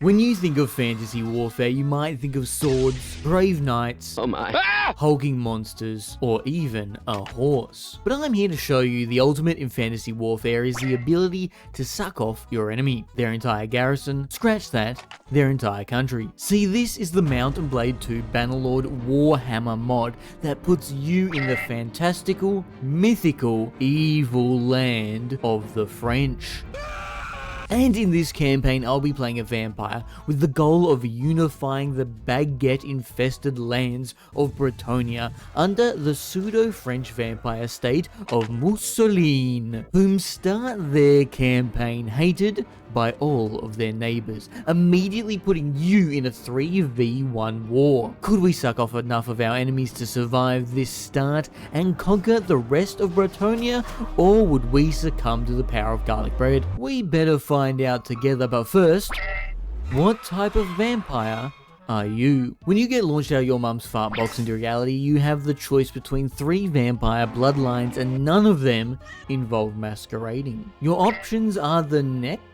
When you think of fantasy warfare, you might think of swords, brave knights, hulking monsters, or even a horse. But I'm here to show you the ultimate in fantasy warfare is the ability to suck off your enemy, their entire garrison, scratch that, their entire country. See, this is the Mount and Blade 2 Bannerlord Warhammer mod that puts you in the fantastical, mythical, evil land of the French. And in this campaign, I'll be playing a vampire with the goal of unifying the baguette-infested lands of Bretonnia under the pseudo-French vampire state of Mousseline, whom start their campaign hated by all of their neighbours, immediately putting you in a 3v1 war. Could we suck off enough of our enemies to survive this start and conquer the rest of Bretonnia, or would we succumb to the power of garlic bread? We better find out together, but first, what type of vampire are you? When you get launched out of your mum's fart box into reality, you have the choice between 3 vampire bloodlines and none of them involve masquerading. Your options are the Necromancer,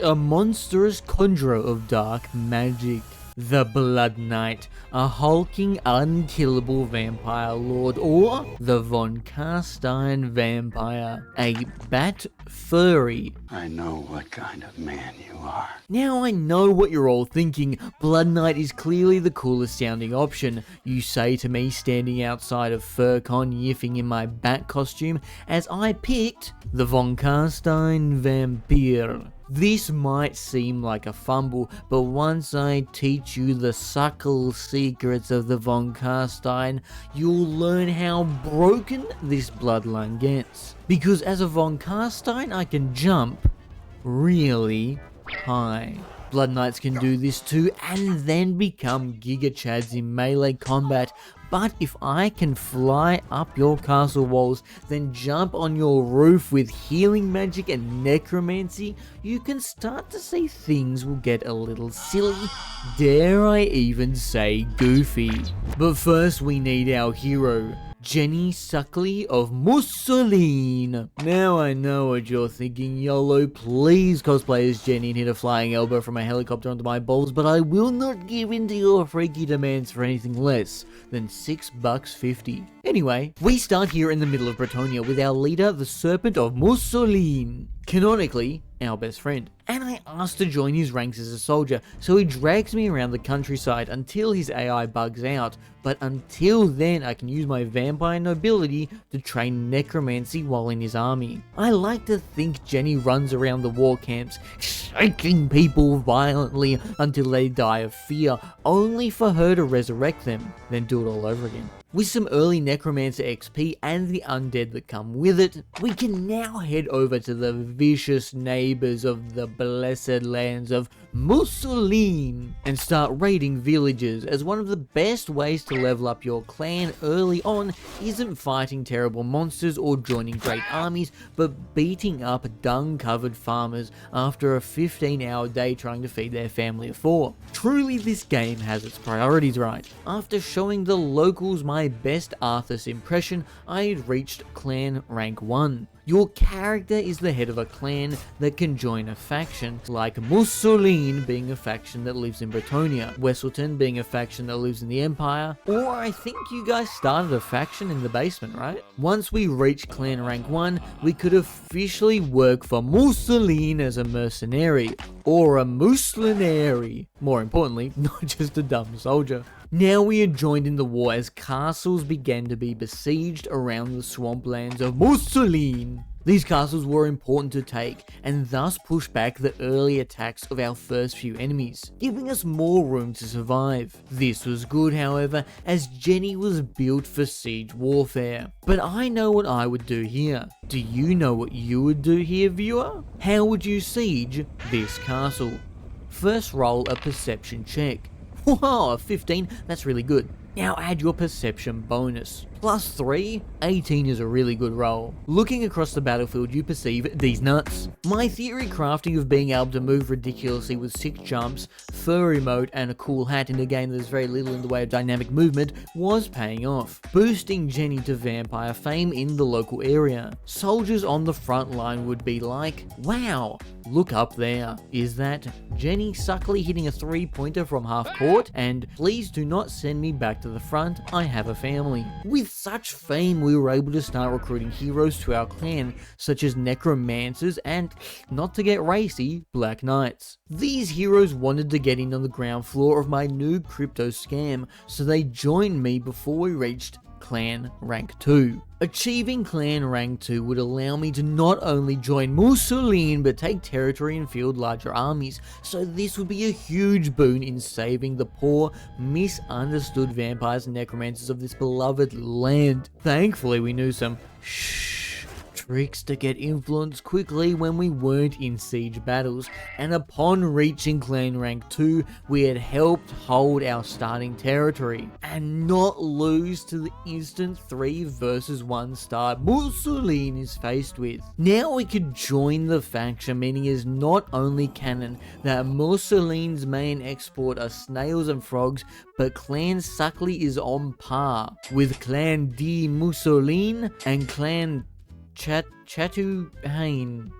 a monstrous conjurer of dark magic; the Blood Knight, a hulking, unkillable vampire lord; or the Von Carstein vampire, a bat furry. I know what kind of man you are. Now I know what you're all thinking. Blood Knight is clearly the coolest sounding option, you say to me standing outside of FurCon yiffing in my bat costume as I picked the Von Carstein vampire. This might seem like a fumble, but once I teach you the subtle secrets of the Von Carstein, you'll learn how broken this bloodline gets. Because as a Von Carstein, I can jump really high. Blood Knights can do this too, and then become Giga Chads in melee combat. But if I can fly up your castle walls, then jump on your roof with healing magic and necromancy, you can start to see things will get a little silly, dare I even say goofy. But first we need our hero, Jenny Suckley of Mousseline. Now I know what you're thinking, YOLO, please cosplay as Jenny and hit a flying elbow from a helicopter onto my balls, but I will not give in to your freaky demands for anything less than $6.50. Anyway, we start here in the middle of Bretonnia with our leader, the Serpent of Mousseline, canonically our best friend. And I asked to join his ranks as a soldier, so he drags me around the countryside until his AI bugs out. But until then, I can use my vampire nobility to train necromancy while in his army. I like to think Jenny runs around the war camps, shaking people violently until they die of fear, only for her to resurrect them, then do it all over again. With some early Necromancer XP and the undead that come with it, we can now head over to the vicious neighbours of the blessed lands of Mousseline and start raiding villages, as one of the best ways to level up your clan early on isn't fighting terrible monsters or joining great armies, but beating up dung-covered farmers after a 15-hour day trying to feed their family of 4. Truly, this game has its priorities right. After showing the locals my best Arthas impression, I had reached clan rank 1. Your character is the head of a clan that can join a faction, like Mousseline being a faction that lives in Bretonnia, Wesselton being a faction that lives in the Empire, or I think you guys started a faction in the basement, right? Once we reach clan rank 1, we could officially work for Mousseline as a mercenary, or a Mousselinary. More importantly, not just a dumb soldier. Now we are joined in the war as castles began to be besieged around the swamplands of Mousseline. These castles were important to take, and thus push back the early attacks of our first few enemies, giving us more room to survive. This was good, however, as Jenny was built for siege warfare. But I know what I would do here. Do you know what you would do here, viewer? How would you siege this castle? First, roll a perception check. Wow, a 15, that's really good. Now add your perception bonus, Plus 3, 18 is a really good roll. Looking across the battlefield, you perceive these nuts. My theory crafting of being able to move ridiculously with 6 jumps, furry mode, and a cool hat in a game that is very little in the way of dynamic movement was paying off, boosting Jenny to vampire fame in the local area. Soldiers on the front line would be like, wow, look up there. Is that Jenny Suckley hitting a 3-pointer from half court? And please do not send me back to the front, I have a family. With such fame, we were able to start recruiting heroes to our clan, such as Necromancers and, not to get racy, Black Knights. These heroes wanted to get in on the ground floor of my new crypto scam, so they joined me before we reached Clan Rank 2. Achieving Clan Rank 2 would allow me to not only join Mussolini but take territory and field larger armies, so this would be a huge boon in saving the poor, misunderstood vampires and necromancers of this beloved land. Thankfully we knew some tricks to get influence quickly when we weren't in siege battles, and upon reaching Clan Rank 2, we had helped hold our starting territory, and not lose to the instant 3 versus 1 start Mussolini is faced with. Now we could join the faction, meaning it is not only canon that Mussolini's main export are snails and frogs, but Clan Suckley is on par with Clan di Mussolini and Clan Chatu Hain,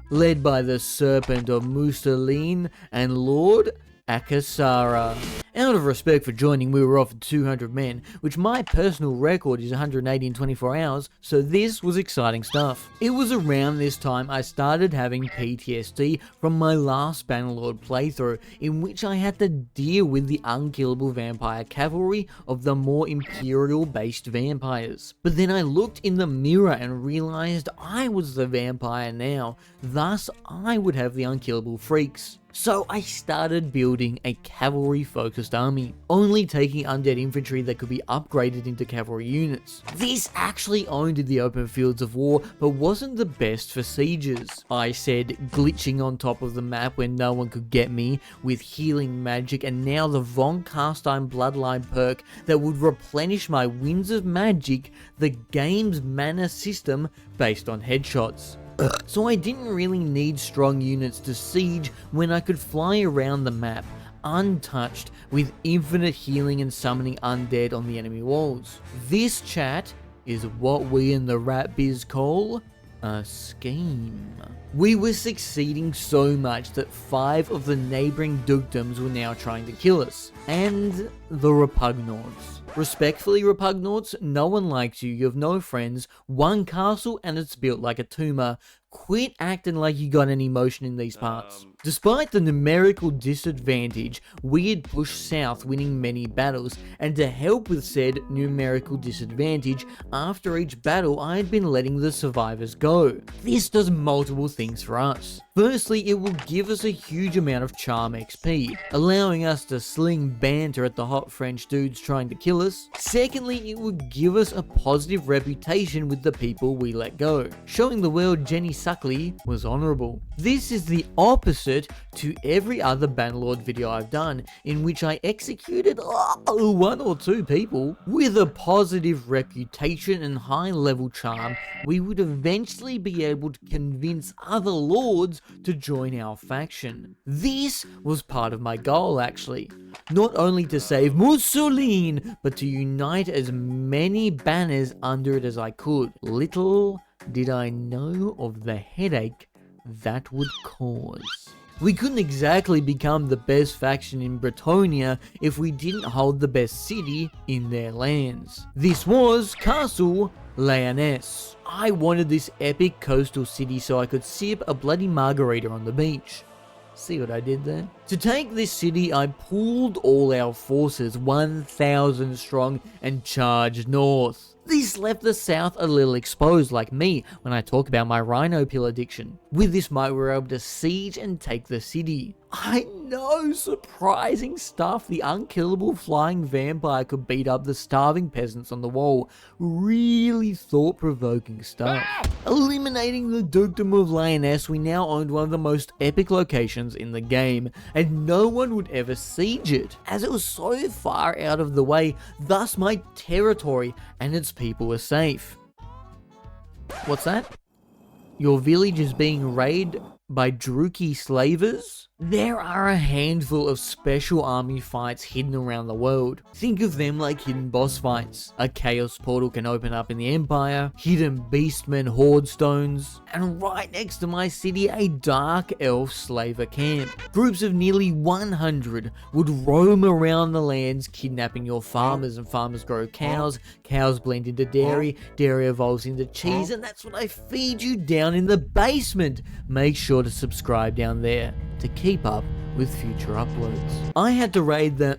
led by the Serpent of Mussolini and Lord Akasara. Out of respect for joining, we were offered 200 men, which my personal record is 180 in 24 hours, so this was exciting stuff. It was around this time I started having PTSD from my last Bannerlord playthrough, in which I had to deal with the unkillable vampire cavalry of the more imperial-based vampires. But then I looked in the mirror and realized I was the vampire now, thus I would have the unkillable freaks. So I started building a cavalry-focused army, only taking undead infantry that could be upgraded into cavalry units. This actually owned in the open fields of war, but wasn't the best for sieges. I said, glitching on top of the map when no one could get me, with healing magic, and now the Von Carstein Bloodline perk that would replenish my Winds of Magic, the game's mana system based on headshots. So I didn't really need strong units to siege when I could fly around the map, untouched, with infinite healing and summoning undead on the enemy walls. This, chat, is what we in the rap biz call a scheme. We were succeeding so much that 5 of the neighbouring dukedoms were now trying to kill us, and the Repugnauts. Respectfully, Repugnauts, no one likes you, you have no friends, 1 castle and it's built like a tumor. Quit acting like you got any emotion in these parts. Despite the numerical disadvantage, we had pushed south, winning many battles, and to help with said numerical disadvantage, after each battle I had been letting the survivors go. This does multiple things for us. Firstly, it will give us a huge amount of charm XP, allowing us to sling banter at the hot French dudes trying to kill us. Secondly, it will give us a positive reputation with the people we let go, showing the world Jenny Suckley was honourable. This is the opposite to every other Bannerlord video I've done, in which I executed 1 or 2 people. With a positive reputation and high level charm, we would eventually be able to convince other lords to join our faction. This was part of my goal actually, not only to save Mussolini, but to unite as many banners under it as I could. Little did I know of the headache that would cause. We couldn't exactly become the best faction in Bretonnia if we didn't hold the best city in their lands. This was Castle Leoness. I wanted this epic coastal city so I could sip a bloody margarita on the beach. See what I did there? To take this city, I pulled all our forces, 1,000 strong, and charged north. This left the south a little exposed, like me when I talk about my rhino pill addiction. With this might, we were able to siege and take the city. I know, surprising stuff. The unkillable flying vampire could beat up the starving peasants on the wall. Really thought-provoking stuff. Eliminating the dukedom of Leoness, we now owned one of the most epic locations in the game, and no one would ever siege it, as it was so far out of the way, thus my territory and its people were safe. What's that? Your village is being raided by Druki slavers? There are a handful of special army fights hidden around the world. Think of them like hidden boss fights. A chaos portal can open up in the Empire, hidden beastmen horde stones, and right next to my city a dark elf slaver camp. Groups of nearly 100 would roam around the lands kidnapping your farmers, and farmers grow cows, cows blend into dairy, dairy evolves into cheese, and that's what I feed you down in the basement. Make sure to subscribe down there to keep up with future uploads. I had to raid the,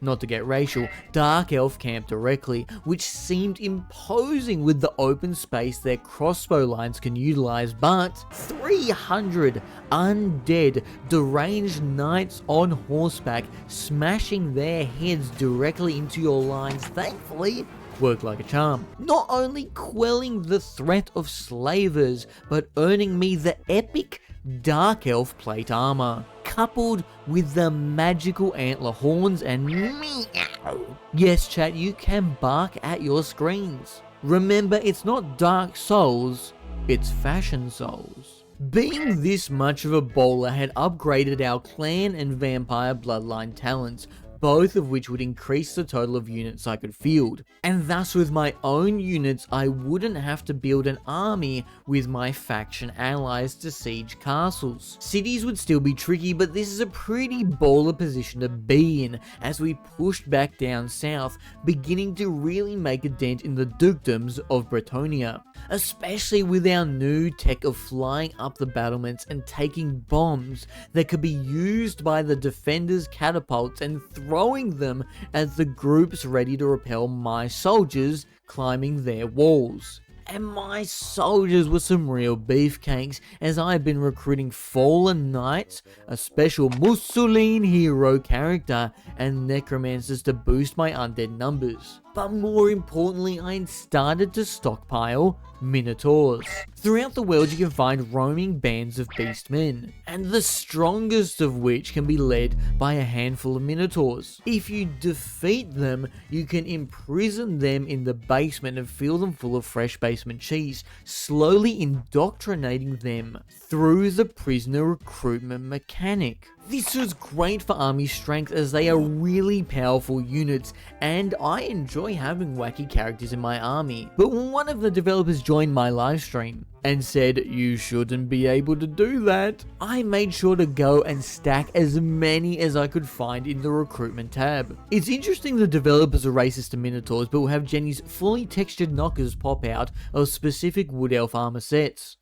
not to get racial, dark elf camp directly, which seemed imposing with the open space their crossbow lines can utilize, but 300 undead, deranged knights on horseback smashing their heads directly into your lines, thankfully, worked like a charm. Not only quelling the threat of slavers, but earning me the epic Dark Elf plate armor, coupled with the magical antler horns and meow. Yes, chat, you can bark at your screens. Remember, it's not Dark Souls, it's Fashion Souls. Being this much of a bowler had upgraded our clan and vampire bloodline talents, both of which would increase the total of units I could field. And thus with my own units, I wouldn't have to build an army with my faction allies to siege castles. Cities would still be tricky, but this is a pretty baller position to be in as we pushed back down south, beginning to really make a dent in the dukedoms of Bretonnia. Especially with our new tech of flying up the battlements and taking bombs that could be used by the defenders' catapults and throwing them as the groups ready to repel my soldiers climbing their walls. And my soldiers were some real beefcakes, as I had been recruiting fallen knights, a special Mussolini hero character, and necromancers to boost my undead numbers. But more importantly, I had started to stockpile minotaurs. Throughout the world you can find roaming bands of beastmen, and the strongest of which can be led by a handful of minotaurs. If you defeat them, you can imprison them in the basement and fill them full of fresh basement cheese, slowly indoctrinating them through the prisoner recruitment mechanic. This was great for army strength as they are really powerful units, and I enjoy having wacky characters in my army. But one of the developers joined my livestream and said, "You shouldn't be able to do that." I made sure to go and stack as many as I could find in the recruitment tab. It's interesting the developers are racist to minotaurs, but will have Jenny's fully textured knockers pop out of specific wood elf armor sets.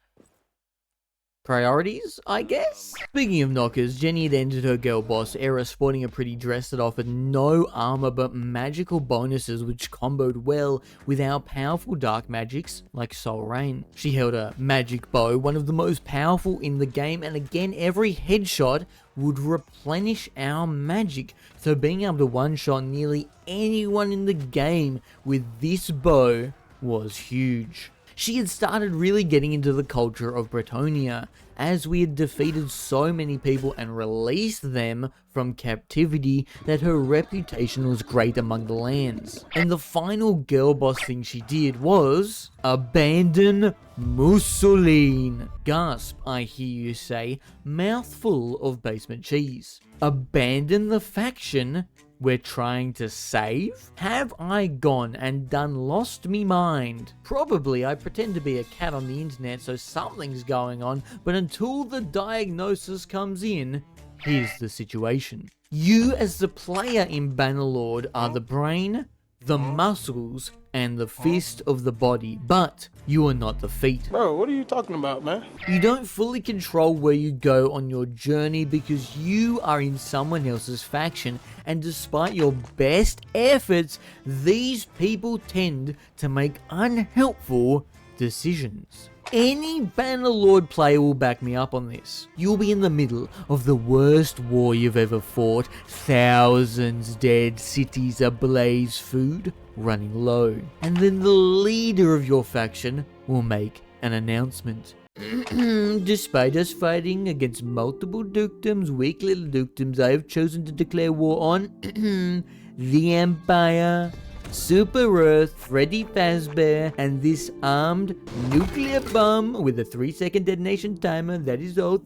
Priorities, I guess? Speaking of knockers, Jenny had entered her girl boss era sporting a pretty dress that offered no armor but magical bonuses which comboed well with our powerful dark magics like Soul Rain. She held a magic bow, one of the most powerful in the game, and again every headshot would replenish our magic, so being able to one-shot nearly anyone in the game with this bow was huge. She had started really getting into the culture of Bretonnia, as we had defeated so many people and released them from captivity that her reputation was great among the lands. And the final girl boss thing she did was abandon Mussolini. Gasp, I hear you say, mouthful of basement cheese. Abandon the faction we're trying to save? Have I gone and done lost me mind? Probably. I pretend to be a cat on the internet, so something's going on, but until the diagnosis comes in, here's the situation. You as the player in Bannerlord are the brain, the muscles, and the fist of the body, but you are not the feet. Bro, what are you talking about, man? You don't fully control where you go on your journey because you are in someone else's faction, and despite your best efforts, these people tend to make unhelpful decisions. Any Bannerlord player will back me up on this. You'll be in the middle of the worst war you've ever fought, thousands dead, cities ablaze, food running low, and then the leader of your faction will make an announcement. Despite us fighting against multiple dukedoms, weak little dukedoms, I have chosen to declare war on the Empire, Super Earth, Freddy Fazbear, and this armed nuclear bomb with a 3-second detonation timer. That is all.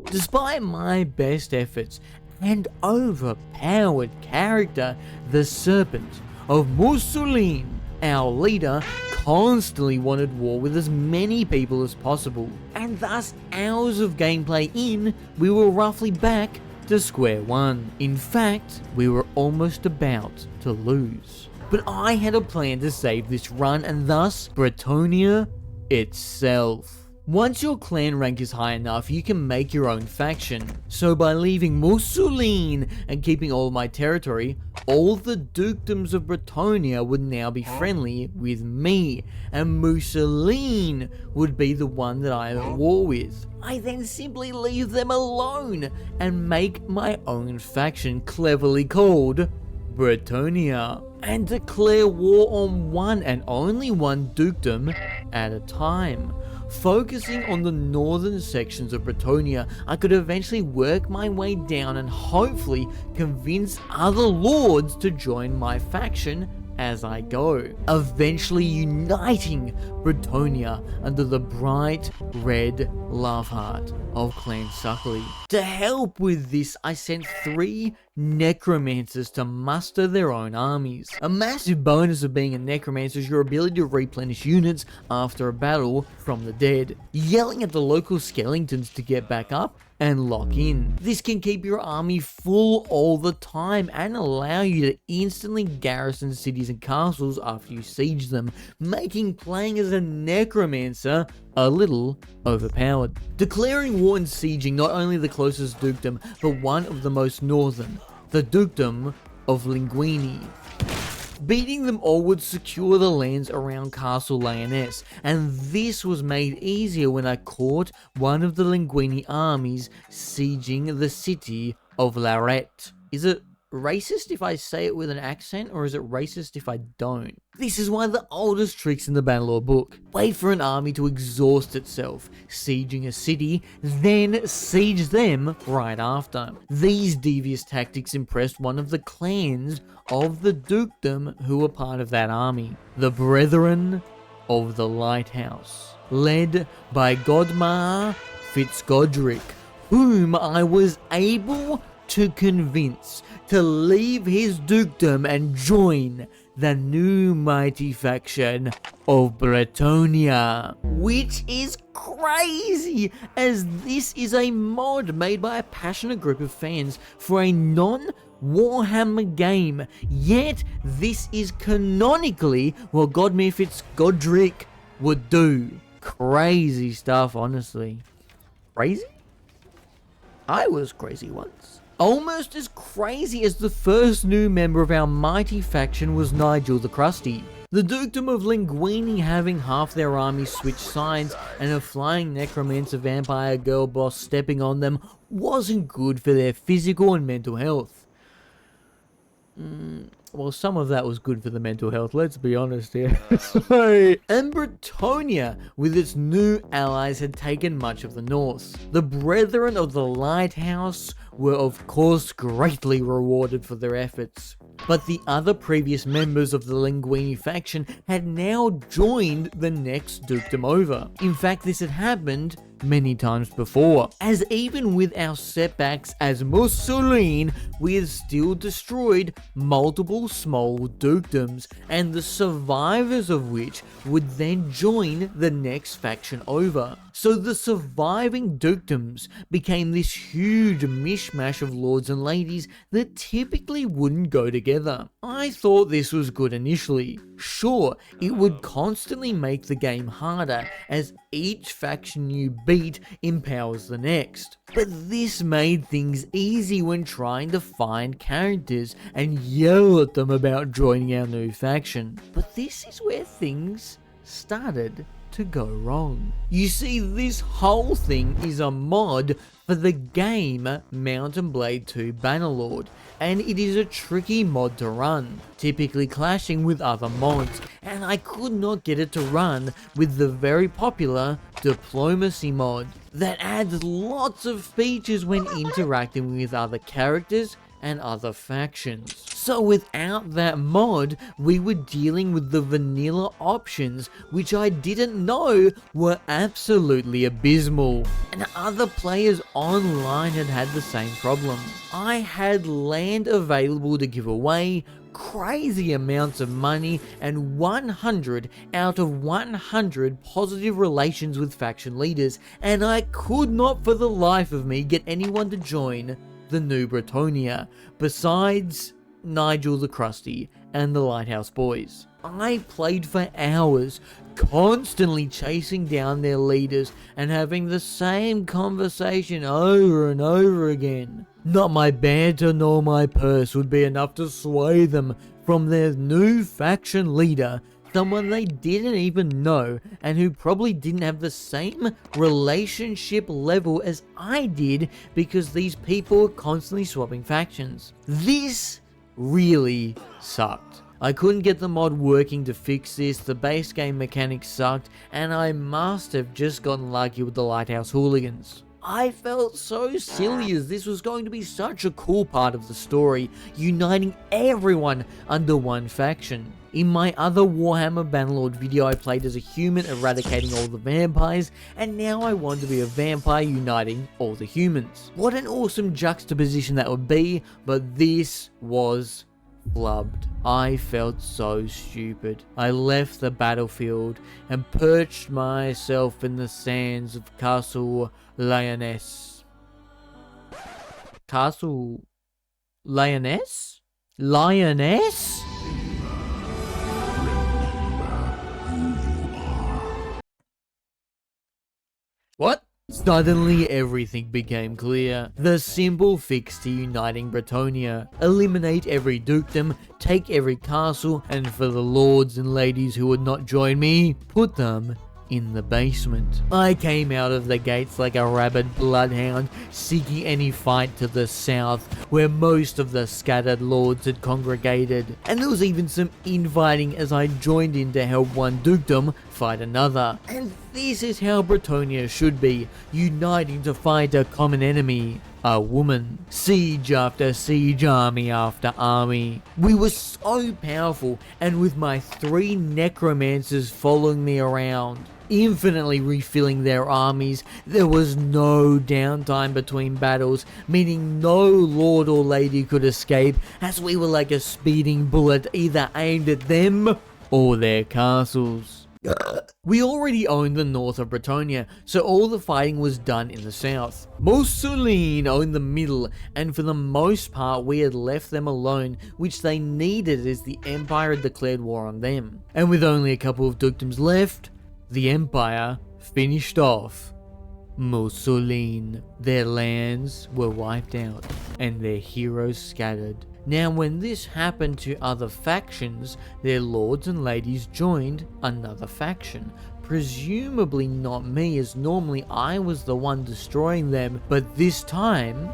Despite my best efforts and overpowered character, the Serpent of Mussolini, our leader, constantly wanted war with as many people as possible, and thus hours of gameplay in, we were roughly back to square one. In fact, we were almost about to lose. But I had a plan to save this run, and thus Bretonnia itself. Once your clan rank is high enough, you can make your own faction. So by leaving Mussolini and keeping all of my territory, all the dukedoms of Bretonnia would now be friendly with me, and Mussolini would be the one that I am at war with. I then simply leave them alone and make my own faction, cleverly called Bretonnia, and declare war on one and only one dukedom at a time. Focusing on the northern sections of Bretonnia, I could eventually work my way down and hopefully convince other lords to join my faction as I go, eventually uniting Bretonnia under the bright red love heart of Clan Suckley. To help with this, I sent 3 Necromancers to muster their own armies. A massive bonus of being a Necromancer is your ability to replenish units after a battle from the dead, yelling at the local skeletons to get back up and lock in. This can keep your army full all the time and allow you to instantly garrison cities and castles after you siege them, making playing as a Necromancer a little overpowered. Declaring war and sieging not only the closest dukedom, but one of the most northern, the dukedom of Linguini. Beating them all would secure the lands around Castle Leoness, and this was made easier when I caught one of the Linguini armies sieging the city of Larette. Is it racist if I say it with an accent, or is it racist if I don't? This is one of the oldest tricks in the Bannerlord book. Wait for an army to exhaust itself, sieging a city, then siege them right after. These devious tactics impressed one of the clans of the dukedom who were part of that army, the Brethren of the Lighthouse, led by Godmar Fitzgodric, whom I was able to convince to leave his dukedom and join the new mighty faction of Bretonnia, which is crazy, as this is a mod made by a passionate group of fans for a non-Warhammer game, yet this is canonically what Godmar Fitzgodric would do. Crazy stuff, honestly. Crazy? I was crazy once. Almost as crazy as the first new member of our mighty faction was Nigel the Crusty. The dukedom of Linguini having half their army switch sides and a flying necromancer vampire girl boss stepping on them wasn't good for their physical and mental health. Well, some of that was good for the mental health, let's be honest here. And Bretonnia, with its new allies, had taken much of the north. The Brethren of the Lighthouse were of course greatly rewarded for their efforts. But the other previous members of the Linguini faction had now joined the next dukedom over. In fact, this had happened many times before, as even with our setbacks as Mussolini, we had still destroyed multiple small dukedoms, and the survivors of which would then join the next faction over. So the surviving dukedoms became this huge mishmash of lords and ladies that typically wouldn't go together. I thought this was good initially. Sure, it would constantly make the game harder, as each faction you beat empowers the next. But this made things easy when trying to find characters and yell at them about joining our new faction. But this is where things started to go wrong? You see, this whole thing is a mod for the game Mount & Blade 2 Bannerlord, and it is a tricky mod to run, typically clashing with other mods, and I could not get it to run with the very popular Diplomacy mod that adds lots of features when interacting with other characters and other factions. So without that mod, we were dealing with the vanilla options, which I didn't know were absolutely abysmal. And other players online had the same problem. I had land available to give away, crazy amounts of money, and 100 out of 100 positive relations with faction leaders, and I could not for the life of me get anyone to join the new Bretonnia, besides Nigel the Crusty and the Lighthouse Boys. I played for hours, constantly chasing down their leaders and having the same conversation over and over again. Not my banter nor my purse would be enough to sway them from their new faction leader, someone they didn't even know and who probably didn't have the same relationship level as I did, because these people were constantly swapping factions. This really sucked. I couldn't get the mod working to fix this, the base game mechanics sucked, and I must have just gotten lucky with the Lighthouse Hooligans. I felt so silly, as this was going to be such a cool part of the story, uniting everyone under one faction. In my other Warhammer Bannerlord video, I played as a human eradicating all the vampires, and now I want to be a vampire uniting all the humans. What an awesome juxtaposition that would be, but this was flubbed. I felt so stupid. I left the battlefield and perched myself in the sands of Castle Leoness. Castle Leoness? Lioness? What? Suddenly everything became clear. The simple fix to uniting Bretonnia: eliminate every dukedom, take every castle, and for the lords and ladies who would not join me, put them in the basement. I came out of the gates like a rabid bloodhound, seeking any fight to the south, where most of the scattered lords had congregated, and there was even some infighting as I joined in to help one dukedom fight another. And this is how Bretonnia should be, uniting to fight a common enemy, a woman. Siege after siege, army after army. We were so powerful, and with my 3 necromancers following me around, infinitely refilling their armies, there was no downtime between battles, meaning no lord or lady could escape, as we were like a speeding bullet either aimed at them or their castles. We already owned the north of Bretonnia, so all the fighting was done in the south. Mussolini owned the middle, and for the most part we had left them alone, which they needed as the Empire had declared war on them. And with only a couple of dukedoms left, the Empire finished off Mussolini. Their lands were wiped out, and their heroes scattered. Now, when this happened to other factions, their lords and ladies joined another faction. Presumably not me, as normally I was the one destroying them, but this time,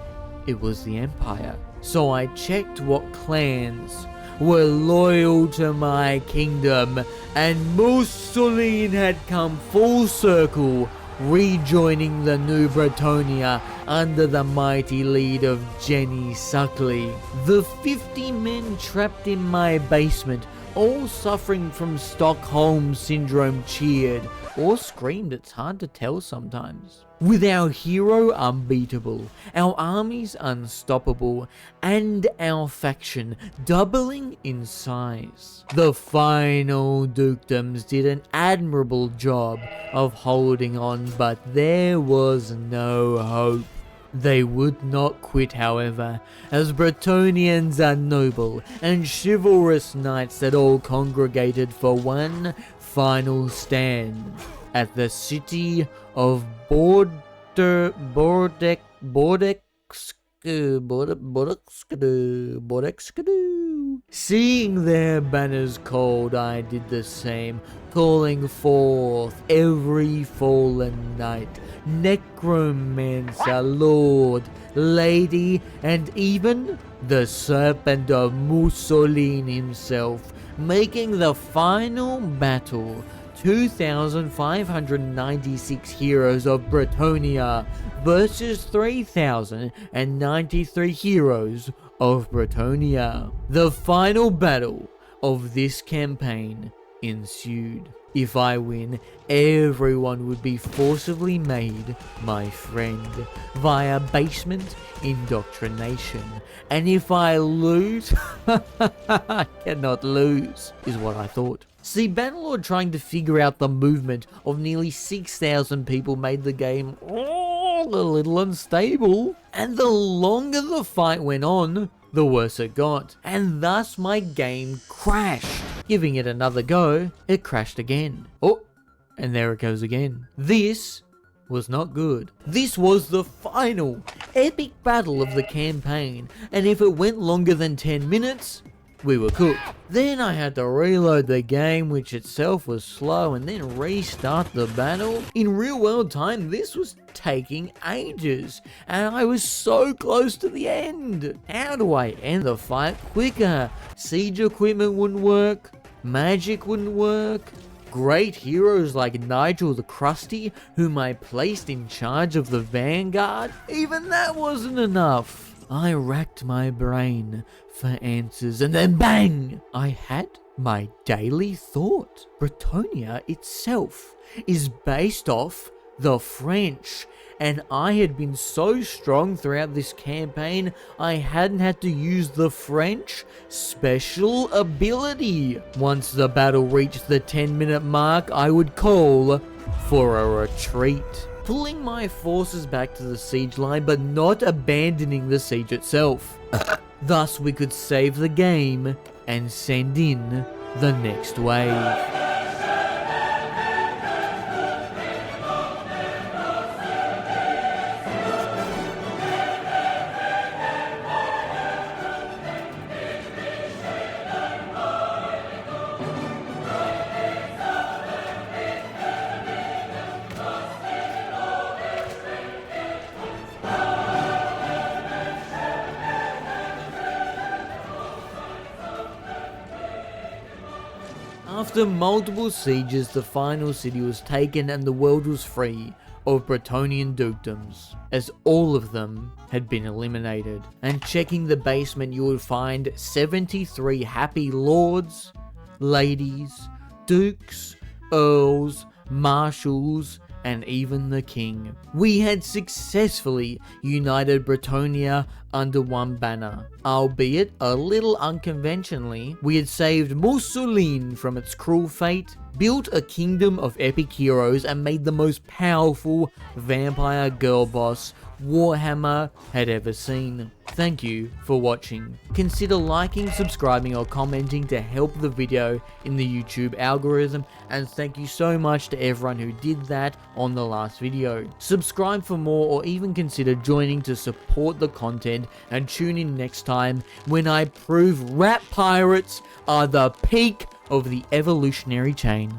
it was the Empire. So I checked what clans were loyal to my kingdom, and Mussolini had come full circle, rejoining the new Bretonnia under the mighty lead of Jenny Suckley. The 50 men trapped in my basement, all suffering from Stockholm Syndrome, cheered or screamed, it's hard to tell sometimes. With our hero unbeatable, our armies unstoppable, and our faction doubling in size, the final dukedoms did an admirable job of holding on, but there was no hope. They would not quit, however, as Bretonnians are noble and chivalrous knights that all congregated for one final stand at the city of Bordexkadu. battle. Seeing their banners cold, I did the same, calling forth every fallen knight, Necromancer, Lord, Lady, and even the Serpent of Mussolini himself, making the final battle 2,596 heroes of Bretonnia versus 3,093 heroes of Bretonnia. The final battle of this campaign ensued. If I win, everyone would be forcibly made my friend via basement indoctrination. And if I lose, I cannot lose, is what I thought. See, Bannerlord trying to figure out the movement of nearly 6,000 people made the game a little unstable. And the longer the fight went on, the worse it got. And thus my game crashed. Giving it another go, it crashed again. Oh, and there it goes again. This was not good. This was the final epic battle of the campaign, and if it went longer than 10 minutes, we were cooked. Then I had to reload the game, which itself was slow, and then restart the battle. In real world time, this was taking ages, and I was so close to the end. How do I end the fight quicker? Siege equipment wouldn't work, magic wouldn't work. Great heroes like Nigel the Crusty, whom I placed in charge of the vanguard, even that wasn't enough. I racked my brain for answers, and then bang! I had my daily thought. Bretonnia itself is based off the French, and I had been so strong throughout this campaign, I hadn't had to use the French special ability. Once the battle reached the 10-minute mark, I would call for a retreat, pulling my forces back to the siege line, but not abandoning the siege itself. Thus, we could save the game and send in the next wave. After multiple sieges, the final city was taken and the world was free of Bretonnian dukedoms, as all of them had been eliminated. And checking the basement, you would find 73 happy lords, ladies, dukes, earls, marshals, and even the king. We had successfully united Bretonnia under one banner. Albeit a little unconventionally, we had saved Mussolini from its cruel fate, built a kingdom of epic heroes, and made the most powerful vampire girl boss Warhammer had ever seen. Thank you for watching. Consider liking, subscribing, or commenting to help the video in the YouTube algorithm, and thank you so much to everyone who did that on the last video. Subscribe for more, or even consider joining to support the content, and tune in next time when I prove rat pirates are the peak of the evolutionary chain.